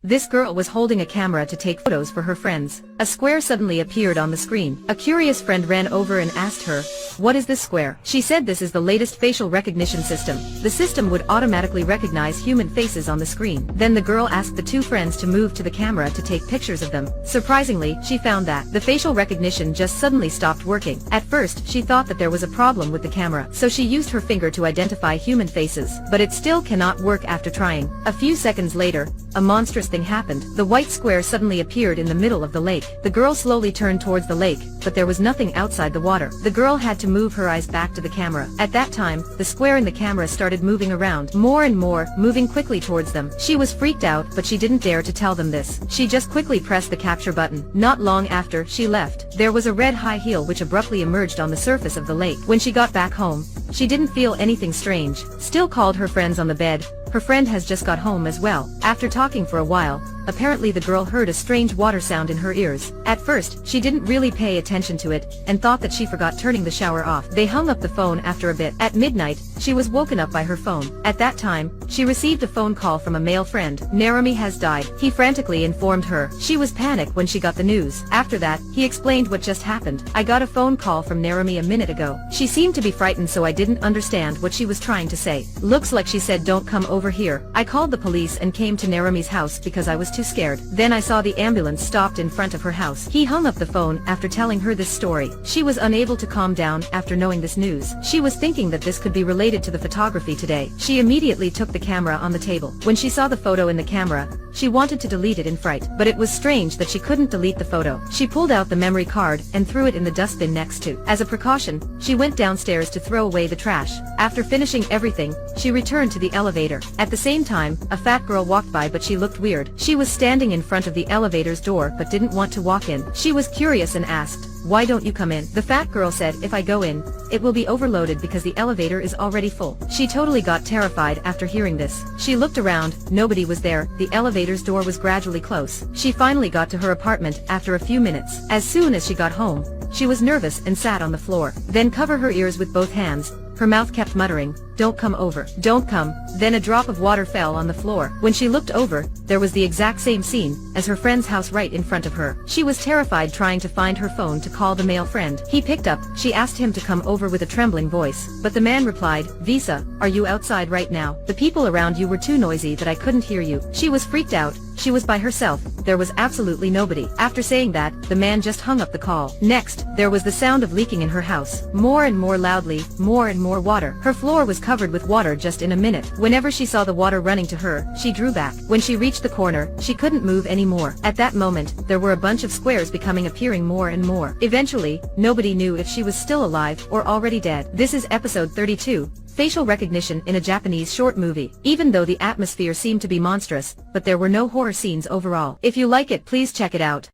This girl was holding a camera to take photos for her friends. A square suddenly appeared on the screen. A curious friend ran over and asked her, "What is this square?" She said this is the latest facial recognition system. The system would automatically recognize human faces on the screen. Then the girl asked the two friends to move to the camera to take pictures of them. Surprisingly, she found that the facial recognition just suddenly stopped working. At first, she thought that there was a problem with the camera, so she used her finger to identify human faces, but it still cannot work after trying. A few seconds later, a monstrous thing happened. The white square suddenly appeared in the middle of the lake. The girl slowly turned towards the lake, but there was nothing outside the water. The girl had to move her eyes back to the camera. At that time, the square in the camera started moving around, more and more, moving quickly towards them. She was freaked out, but she didn't dare to tell them this. She just quickly pressed the capture button. Not long after she left, there was a red high heel which abruptly emerged on the surface of the lake. When she got back home, she didn't feel anything strange. Still called her friends on the bed. Her friend has just got home as well. After talking for a while, apparently the girl heard a strange water sound in her ears. At first, she didn't really pay attention to it, and thought that she forgot turning the shower off. They hung up the phone after a bit. At midnight, she was woken up by her phone. At that time, she received a phone call from a male friend. Nogami has died. He frantically informed her. She was panicked when she got the news. After that, he explained what just happened. "I got a phone call from Nogami a minute ago. She seemed to be frightened, so I didn't understand what she was trying to say. Looks like she said don't come over here. I called the police and came to Narami's house because I was too scared. Then I saw the ambulance stopped in front of her house." He hung up the phone after telling her this story. She was unable to calm down after knowing this news. She was thinking that this could be related to the photography today. She immediately took the camera on the table. When she saw the photo in the camera, she wanted to delete it in fright, but it was strange that she couldn't delete the photo. She pulled out the memory card and threw it in the dustbin next to. As a precaution, she went downstairs to throw away the trash. After finishing everything, she returned to the elevator. At the same time, a fat girl walked by, but she looked weird. She was standing in front of the elevator's door but didn't want to walk in. She was curious and asked, "Why don't you come in?" The fat girl said, "If I go in, it will be overloaded because the elevator is already full." She totally got terrified after hearing this. She looked around, nobody was there. The elevator's door was gradually closed. She finally got to her apartment after a few minutes. As soon as she got home, she was nervous and sat on the floor. Then covered her ears with both hands. Her mouth kept muttering, "Don't come over. Don't come." Then a drop of water fell on the floor. When she looked over, there was the exact same scene as her friend's house right in front of her. She was terrified, trying to find her phone to call the male friend. He picked up. She asked him to come over with a trembling voice, but the man replied, "Visa, are you outside right now? The people around you were too noisy that I couldn't hear you." She was freaked out. She was by herself. There was absolutely nobody. After saying that, the man just hung up the call. Next, there was the sound of leaking in her house. More and more loudly, more and more water. Her floor was covered with water just in a minute. Whenever she saw the water running to her, she drew back. When she reached the corner, she couldn't move anymore. At that moment, there were a bunch of squares appearing more and more. Eventually, nobody knew if she was still alive or already dead. This is episode 32. Facial recognition in a Japanese short movie. Even though the atmosphere seemed to be monstrous, but there were no horror scenes overall. If you like it, please check it out.